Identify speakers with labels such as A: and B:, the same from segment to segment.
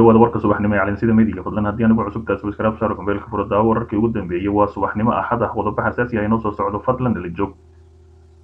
A: dhawaada warka subaxnimo ee calansida midiga fadlan haddii anigu cusubtahay subscribe saaro kambeelka furada wararkii ugu dambeeyay waa subaxnimo axad ah qodobo xasaasi ah inoo soo socdo fadlan dhala joog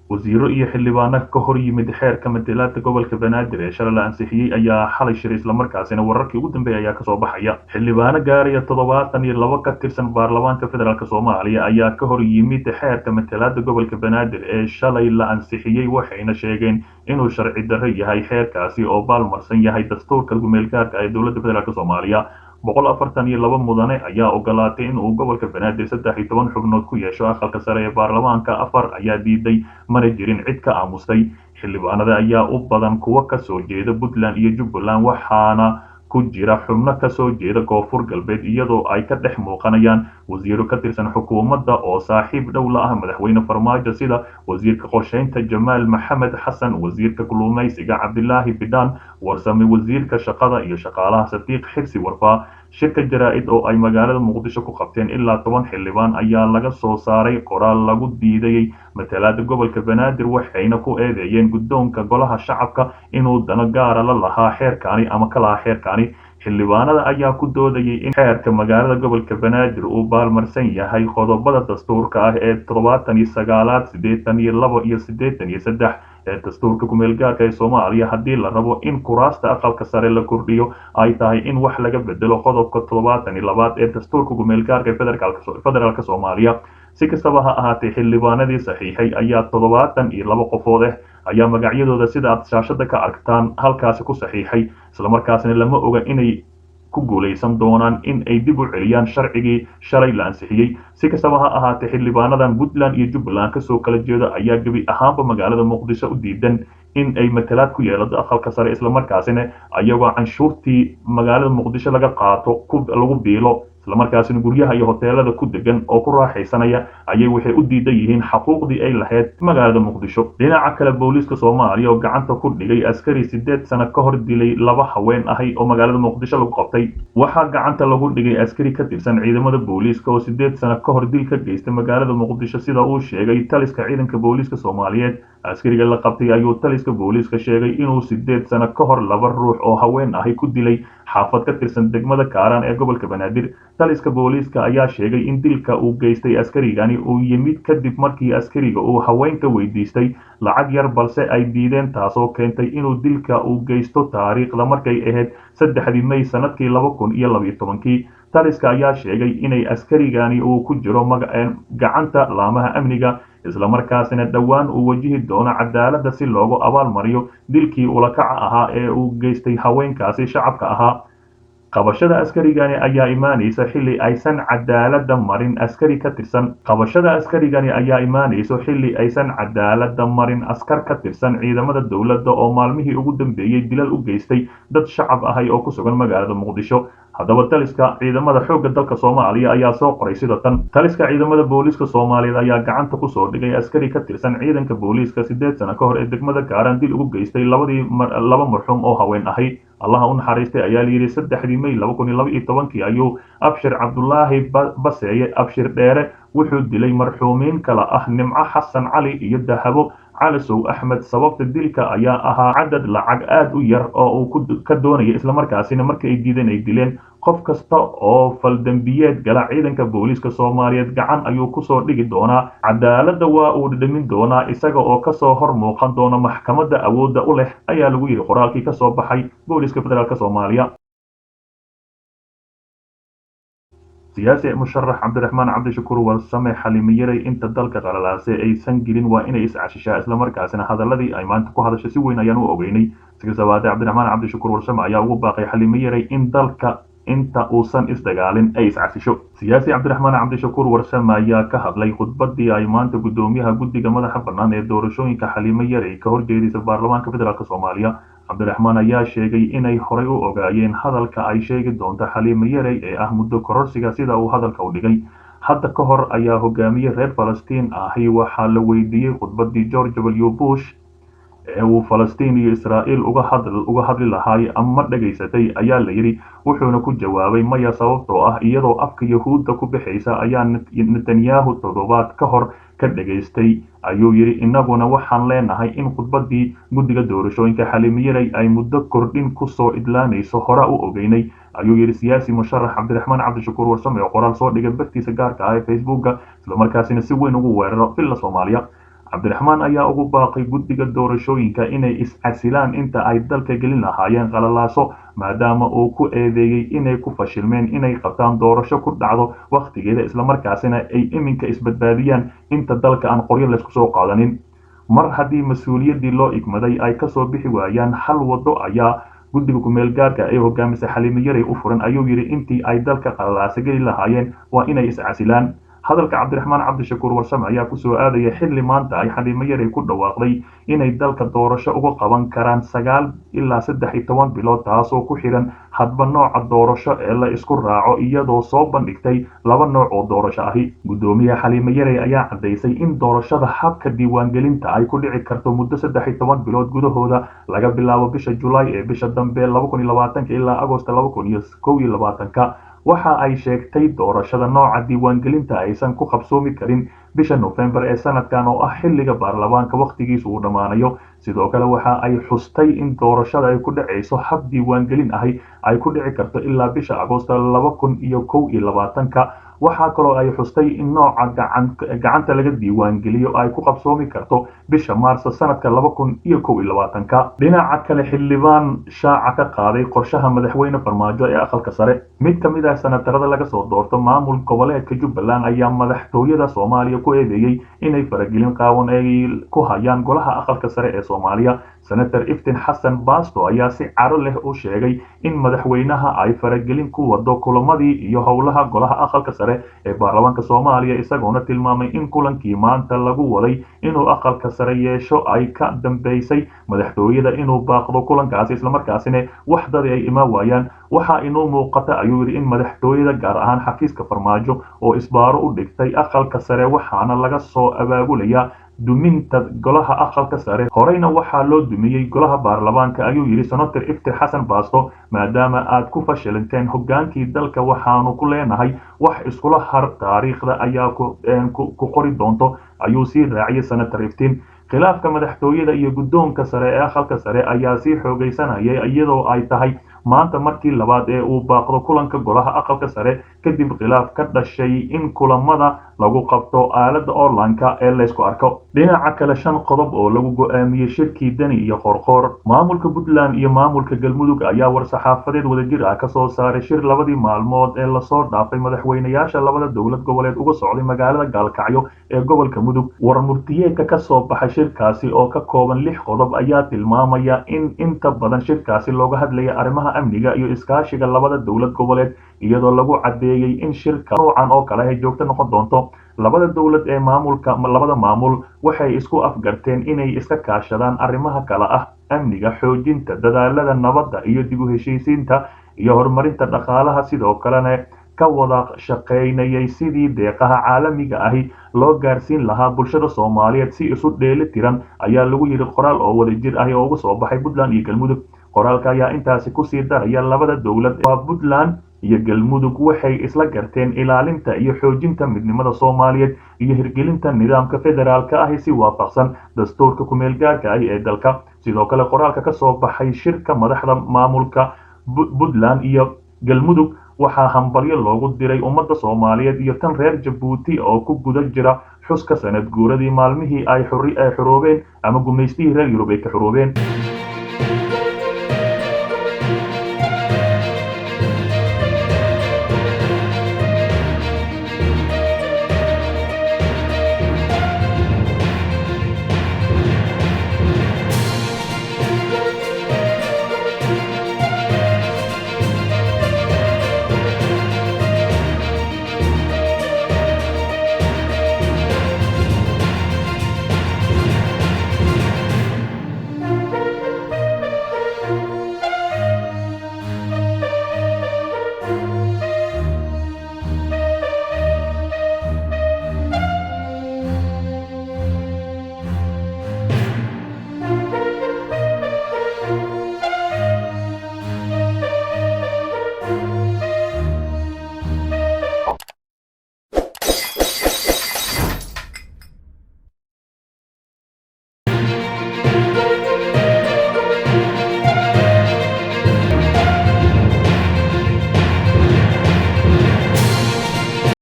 A: wasiiro iyo xildhibaano ka hor yimid xeerka matalaadka gobolka banaadir ee shalay la ansixiyey ayaa xalay shiray islamarkaasina wararkii ugu dambeeyay ayaa kasoo baxaya xildhibaano gaaraya 72 ka tirsan baarlamaanka federaalk soomaaliya ayaa ka hor yimid xeerka matalaadka gobolka banaadir ee shalay la ansixiyey waxayna sheegeen inuu sharci darro yahay xeerkaasi oo baalmarsan yahay dastuurka gumeelgaarka ee dowladda federaalk soomaaliya 142 mudane ayaa ogolaatay in uu gobolka banaadir 13 xubnood ku yeesho aqalka sare ee baarlamaanka 4 ayaa diiday mana jirin cid ka aamustay xildhibaanada ayaa u badan kuwa ka soo jeeda Puntland iyo Jubbaland waxaana ku jira xubno ka soo jeeda koonfur galbeed iyadoo ay ka dhex muuqanayaan wasiiro ka tirsan xukuumadda oo saaxiib dhow la ah madaxweyne farmaajo sida wasiirka qorsheynta Jamaal Maxamed Xasan wasiirka kalluumaysiga Cabdilaahi Bidaan warsame wasiirka shaqada iyo shaqaalaha Sadiiq Xirsi Warfaa shirka jaraa'id oo ay magaalada Muqdisho ku qabteen ilaa 10 xildhibaan ayaa laga soo saaray qoraal lagu diiday matalaadka gobolka banaadir waxayna ku eedeeyeen guddoonka golaha shacabka inuu dano gaar la lahaa xeerkaani ama kala xeerkaani xildhibaanada ayaa ku doodayay in xeerka magaalada gobolka banaadir uu baalmarsan yahay qodobada dastuurka ah ee 79 82 iyo 83 ee dastuurka gumeelgaarka ee Soomaaliya haddii la rabo in kuraasta aqalka sare la kordhiyo ay tahay in wax laga bedelo qodobka 72 ee dastuurka gumeelgaarka ee federaalka Soomaaliya si kastaba ha ahaatee xildhibaanadii saxiixay ayaa 72 qofood ayaa magacyadooda sida aad shaashada ka aragtaan halkaasi ku saxiixay isla markaasna lama oga inay ku guuleysan doonaan in ay dib u celiyaan sharcigii shalay la ansixiyey si kastaba ha ahaatee xildhibaanadan Puntland iyo Jubbaland ka soo kala jeeda ayaa gabi ahaanba magaalada Muqdisho u diidan in ay matalaad ku yeelato aqalka sare isla markaasina ayagoo canshuurtii magaalada Muqdisho laga qaato lagu biilo isla markaasina guryaha iyo hoteelada ku degan oo ku raaxaysanaya ayay waxay u diidan yihiin xuquuqdii ay lahayd magaalada Muqdisho dhinaca kale booliska Soomaaliya oo gacanta ku dhigay askari 8 sano ka hor dilay 2 haween ahay oo magaalada Muqdisho lagu qabtay waxaa gacanta lagu dhigay askari ka tirsan ciidamada booliska oo 8 sano ka hor dil ka geystay magaalada Muqdisho sida uu sheegay taliska ciidanka booliska Soomaaliyeed askariga la qabtay ayuu taliska booliska sheegay inuu 8 sano ka hor 2 ruux oo haween ahay ku dilay xaafad ka tirsan degmada Kaaraan ee gobolka Banaadir taliska booliska ayaa sheegay in dilka uu geystay askarigani uu yimid kadib markii askariga uu haweenka weydiistay lacag yar balse ay diideen taasoo keentay inuu dilka uu geysto taariikhda markay ahayd 3 May sanadkii 2012 taliska ayaa sheegay inay askarigani uu ku jiro gacanta laamaha amniga isla markaasina dhawaan uu wajihi doono cadaaladda si loogu abaalmariyo dilkii ula kaca ahaa ee uu geystay haweenkaasi shacabka ahaa qabashada askarigani ayaa imaanaysa xilli aysan cadaaladda marin askari ka tirsan qabashada askarigani ayaa imaanayso xilli aysan cadaaladda marin askar ka tirsan ciidamada dowladda oo maalmihii ugu dambeeyay dilal u geystay dad shacab ahay oo ku sugan magaalada Muqdisho haddaba taliska ciidamada xoogga dalka Soomaaliya ayaa soo qoray sida tan taliska ciidamada booliska Soomaaliyeed ayaa gacanta ku soo dhigay askari ka tirsan ciidanka booliska 8 sano ka hor ee degmada Kaaraan dil ugu geystay laba marxuum oo haween ahay Allah u naxariistay ayaa la yiri 3 May 2012 ayuu Abshir Cabdulaahi Baseeye Abshir Dheere wuxuu dilay marxuumiin kala ah Nimco Xasan Cali iyo Dahabo Calisow Axmed sababta dilka ayaa ahaa cadad lacag aad u yar oo uu ka doonayay isla markaasina markii ay diideen ay dileen qof kasta oo faldambiyeed gala ciidanka booliska Soomaaliyeed gacan ayuu ku soo dhigi doonaa cadaaladda waa uu dhimin doonaa isaga oo ka soo hor muuqan doona maxkamadda awoodda u leh ayaa lagu yiri qoraalkii ka soo baxay booliska federaalka Soomaaliya siyaasi musharax Cabdiraxmaan Cabdishakuur warsame xaliimiyay inta dalka qalalaasay aysan gelin waa inay iscaashishaa isla markaasina hadaladii ay maanta ku hadashay si weyn ayaan u ogeynay sigasabaade Cabdiraxmaan Cabdishakuur warsame ayaa ugu baaqay xaliimiyay in dalka inta uusan isdagaalin ay iscaasisho siyaasi Cabdiraxmaan Cabdishakuur warsame ayaa ka hadlay khudbadii ay maanta gudoomiyaha guddiga madaxa bannaan ee doorashooyinka xaliimiyay ka horjeedisay baarlamaanka federaalka Soomaaliya Cabdiraxmaan ayaa sheegay inay horay u ogaayeen hadalka ay sheegi doonto xaliimiyay ee ah muddo kororsiga sida uu hadalka u dhigay hadda ka hor ayaa hogaamiye reer Falastiin ahi waxaa la weydiiyay khudbadii George W Bush ee uu Falastiin iyo Israa'iil uga hadli lahaay ama dhageysatay ayaa la yiri wuxuuna ku jawaabay maya sababtoo ah iyadoo afka Yahuudda ku bixaysa ayaa Netanyahu toddobaad ka hor ka dhageystay ayuu yiri inaguna waxaan leenahay in khudbadii guddiga doorashooyinka xaliimiyay ay muddo kordhin ku soo idlaanayso hore u ogeynay ayuu yidhi siyaasi musharax cabdiraxmaan cabdishakuur warsame oo qoraal soo dhigay bartiisa gaarka ah ee facebooka islamarkaasina si weyn ugu weeraro villa soomaaliya. cabdiraxmaan ayaa ugu baaqay guddiga doorashooyinka inay is-casilaan inta ay dalka gelin lahaayeen qalalaaso maadaama uu ku eedeeyey inay ku fashilmeen inay qabtaan doorasho ku dhacdo wakhtigeeda islamarkaasina ay iminka isbadbaadiyaan inta dalka aan qoryo laysku soo qaadanin. mar haddii mas-uuliyaddii loo igmaday ay kasoo bixi waayaan hal waddo ayaa guddiga kumeel gaarka ee hogaamisa xaliimo yarey u furan ayuu yidhi intii ay dalka qalalaasa geli lahaayeen waa inay is-casilaan. hadalka cabdiraxmaan cabdishakuur warsame ayaa kusoo aadaya xilli maanta ay xaliimo yarey ku dhawaaqday inay dalka doorasho uga qaban karaan 9 ilaa 13 bilood taasoo ku xiran hadba nooca doorasho ee la isku raaco iyadoo soo bandhigtay 2 nooc oo doorasho ahi. gudoomiyaha xaliimo yarey ayaa caddaysay in doorashada habka diiwaangelinta ay ku dhici karto muddo 13 bilood gudahooda laga bilaabo bisha Julaay ee bisha dambe 2020 ilaa Agoosto 2021. waxa ay sheegtay doorashada nooca diiwaangelinta aysan ku qabsoomi karin bisha November ee sanadkan oo ah xilliga baarlamaanka waqtigiisu uu dhamaanayo. sidoo kale waxa ay xustay in doorashada ay ku dhacayso hab diiwaangelin ahi ay ku dhici karto ilaa bisha Agoosto 2021. waxaa kaloo ay xustay in nooca gacanta laga diiwaangeliyo ay ku qabsoomi karto bisha Maarso sanadka 2021. dhinaca kale xildhibaan shaaca ka qaaday qorshaha madaxweyne farmaajo ee aqalka sare. mid ka mid ah senatarada laga soo doorto maamul goboleedka Jubbaland ayaa madaxtooyada Soomaaliya ku eedeeyay inay faragelin qaawan ay ku hayaan golaha aqalka sare ee Soomaaliya. senator Iftiin Xasan Baasto ayaa si caro leh u sheegay in madaxweynaha ay faragelin ku wado kulamadii iyo howlaha golaha aqalka sare ee baarlamaanka Soomaaliya isagoona tilmaamay in kulankii maanta lagu waday inuu aqalka sare yeesho ay ka dambeysay madaxtooyada inuu baaqdo kulankaasi islamarkaasina waxdadii ay imaan waayaan. waxaa inoo muuqata ayuu yidhi in madaxtooyada gaar ahaan xafiiska farmaajo oo isbaaro u dhigtay aqalka sare waxaana laga soo abaabulayaa duminta golaha aqalka sare. horeyna waxaa loo dumiyey golaha baarlamaanka ayuu yidhi senator Iftiin Xasan Baasto maadaama aad ku fashilanteen hogaankii dalka waxaanu ku leenahay wax iskula har taariikhda ayaa ku qori doonto ayuu sii raaciyay senator Iftiin. khilaafka madaxtooyada iyo guddoonka sare ee aqalka sare ayaa sii xoogaysanayay iyadoo ay tahay maanta markii labaad ee uu baaqdo kulanka golaha aqalka sare kadib khilaaf ka dhashay in kulamada lagu qabto aalada online-ka ee laysku arko. dhinaca kale 5 qodob oo lagu go'aamiyey shirkii Dani iyo Qorqor. maamulka Puntland iyo maamulka Galmudug ayaa war-saxaafadeed wadajir ah ka soo saaray shir labadii maalmood ee lasoo dhaafay madaxweynayaasha labada dowlad goboleed uga socday magaalada Gaalkacyo ee gobolka Mudug. war murtiyeedka ka soo baxay shirkaasi oo ka kooban 6 qodob ayaa tilmaamaya in inta badan shirkaasi looga hadlaya arrimaha amniga iyo iskaashiga labada dowlad goboleed iyadoo lagu cadeeyay in shirka noocan oo kale ay joogto noqon doonto. labada dowlad ee labada maamul waxay isku afgarteen inay iska kaashadaan arrimaha kala ah amniga, xoojinta dadaalada nabadda iyo dib u heshiisiinta iyo horumarinta dhaqaalaha. sidoo kalena ka wada shaqaynayay sidii deeqaha caalamiga ahi loo gaarsiin lahaa bulshada Soomaaliyeed si isu dheeli tiran ayaa lagu yiri qoraal oo wadajir ah oo uga soo baxay Puntland iyo Galmudug. qoraalka ayaa intaasi ku sii daraya labada dowlad waa Puntland iyo Galmudug waxay isla garteen ilaalinta iyo xoojinta midnimada Soomaaliyeed iyo hirgelinta nidaamka federaalka ah si waafaqsan dastuurka ku meel gaarka ah ee dalka. sidoo kale qoraalka ka soo baxay shirka madaxda maamulka Puntland iyo Galmudug waxaa hambalyo loogu diray ummadda Soomaaliyeed iyo tan reer Jabuuti oo ku guda jira xuska sanad guuradii maalmihii ay xoroobeen ama gumeystihii reer Yurub ay ka xoroobeen.